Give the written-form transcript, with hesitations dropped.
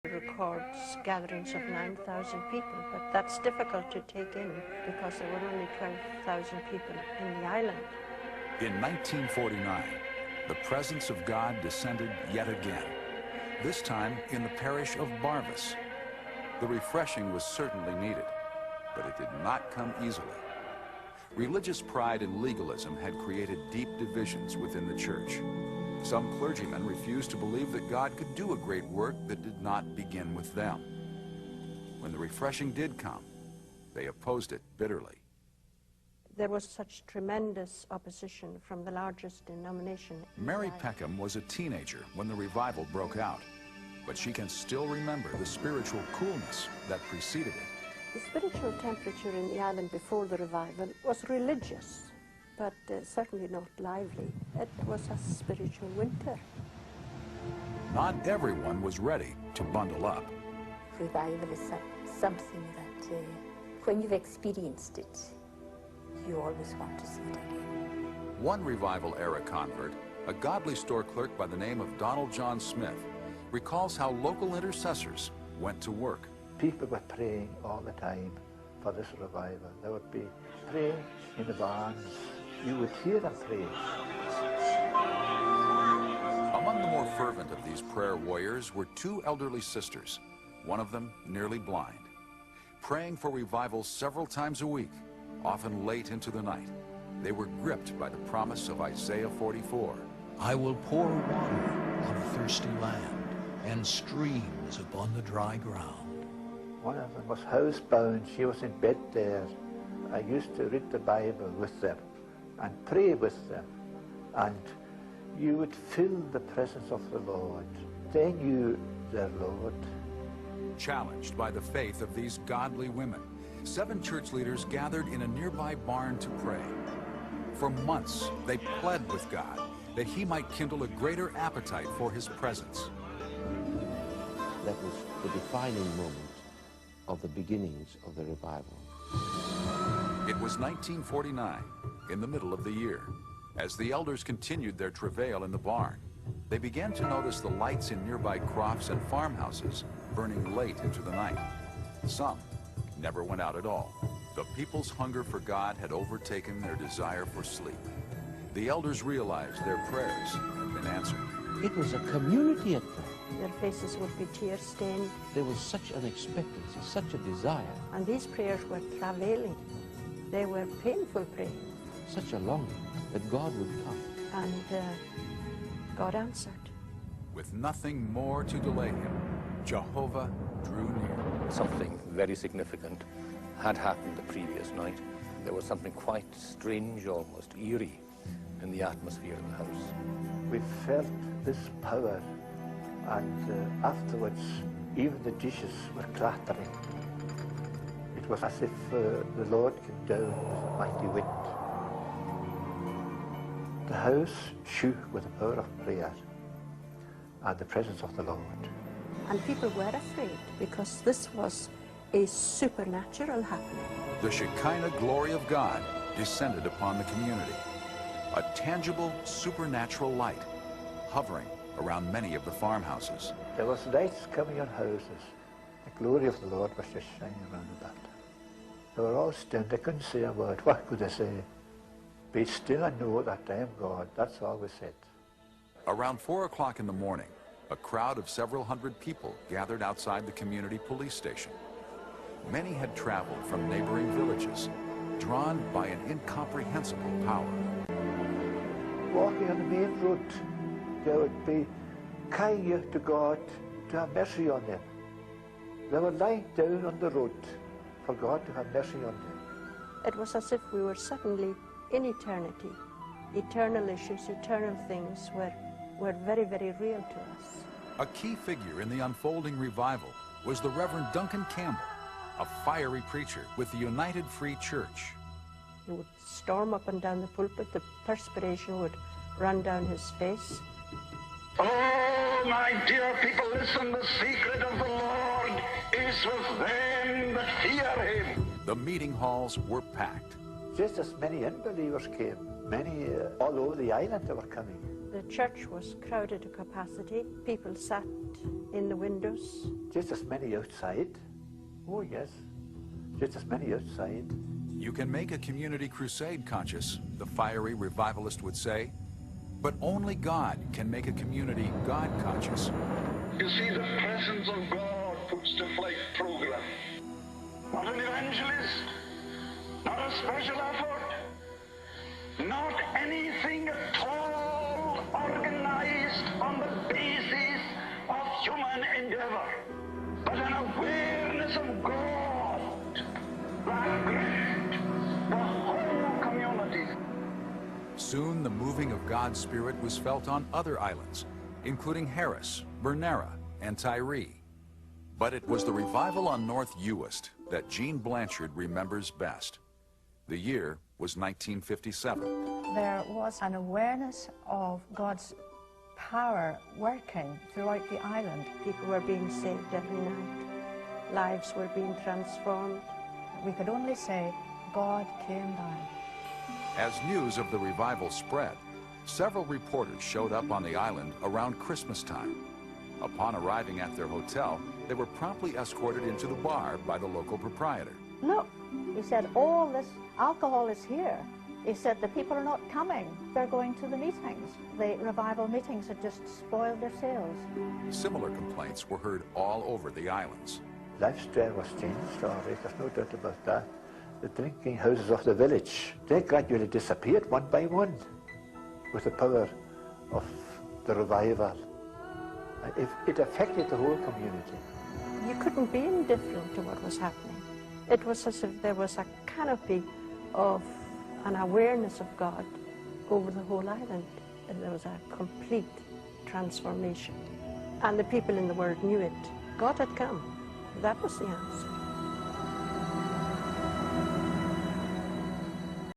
records gatherings of 9,000 people, but that's difficult to take in because there were only 12,000 people in the island. In 1949, the presence of God descended yet again, this time in the parish of Barvas. The refreshing was certainly needed, but it did not come easily. Religious pride and legalism had created deep divisions within the church. Some clergymen refused to believe that God could do a great work that did not begin with them. When the refreshing did come, they opposed it bitterly. There was such tremendous opposition from the largest denomination. Mary Peckham was a teenager when the revival broke out, but she can still remember the spiritual coolness that preceded it. The spiritual temperature in the island before the revival was religious, but certainly not lively. It was a spiritual winter. Not everyone was ready to bundle up. Revival is something that when you've experienced it, you always want to see it again. One revival-era convert, a godly store clerk by the name of Donald John Smith, recalls how local intercessors went to work. People were praying all the time for this revival. They would be praying in the barns. You would hear them pray. Among the more fervent of these prayer warriors were two elderly sisters, one of them nearly blind, praying for revival several times a week, often late into the night. They were gripped by the promise of Isaiah 44. I will pour water on a thirsty land and streams upon the dry ground. One of them was housebound. She was in bed there. I used to read the Bible with them and pray with them. And you would feel the presence of the Lord. They knew their Lord. Challenged by the faith of these godly women, 7 church leaders gathered in a nearby barn to pray. For months, they pled with God that he might kindle a greater appetite for his presence. That was the defining moment of the beginnings of the revival. It was 1949, in the middle of the year. As the elders continued their travail in the barn, they began to notice the lights in nearby crofts and farmhouses burning late into the night. Some never went out at all. The people's hunger for God had overtaken their desire for sleep. The elders realized their prayers had been answered. It was a community at prayer. Their faces would be tear-stained. There was such an expectancy, such a desire. And these prayers were travailing. They were painful prayers. Such a longing that God would come. And God answered. With nothing more to delay him, Jehovah drew near. Something very significant had happened the previous night. There was something quite strange, almost eerie, in the atmosphere of the house. We felt this power, and afterwards, even the dishes were clattering. It was as if the Lord came down with a mighty wind. The house shook with the power of prayer and the presence of the Lord. And people were afraid because this was a supernatural happening. The Shekinah glory of God descended upon the community. A tangible, supernatural light hovering around many of the farmhouses. There was lights coming on houses. The glory of the Lord was just shining around about them. They were all still. They couldn't say a word. What could they say? Be still and know that I am God. That's all we said. Around 4 o'clock in the morning, a crowd of several hundred people gathered outside the community police station. Many had traveled from neighboring villages, drawn by an incomprehensible power. Walking on the main road, they would be crying out to God to have mercy on them. They were lying down on the road for God to have mercy on them. It was as if we were suddenly in eternity. Eternal issues, eternal things were very, very real to us. A key figure in the unfolding revival was the Reverend Duncan Campbell, a fiery preacher with the United Free Church. He would storm up and down the pulpit. The perspiration would run down his face. Oh, my dear people, listen, the secret of the Lord is with them that fear him. The meeting halls were packed. Just as many unbelievers came, many all over the island they were coming. The church was crowded to capacity. People sat in the windows. Just as many outside. Oh yes, just as many outside. You can make a community crusade conscious, the fiery revivalist would say, but only God can make a community God conscious. You see, the presence of God puts to flight program. Not an evangelist, not a special effort, not anything at all organized on the basis of human endeavor, but an awareness of God that gripped the whole community. Soon the moving of God's Spirit was felt on other islands, including Harris, Bernera, and Tyree. But it was the revival on North Uist that Jean Blanchard remembers best. The year was 1957. There was an awareness of God's power working throughout the island. People were being saved every night. Lives were being transformed. We could only say, God came down. As news of the revival spread, several reporters showed up on the island around Christmas time. Upon arriving at their hotel, they were promptly escorted into the bar by the local proprietor. Look, he said, all this alcohol is here. He said, the people are not coming. They're going to the meetings. The revival meetings had just spoiled their sales. Similar complaints were heard all over the islands. Lifestyle was changed, all right, there's no doubt about that. The drinking houses of the village, they gradually disappeared one by one with the power of the revival. It affected the whole community. You couldn't be indifferent to what was happening. It was as if there was a canopy of an awareness of God over the whole island. And there was a complete transformation. And the people in the world knew it. God had come. That was the answer.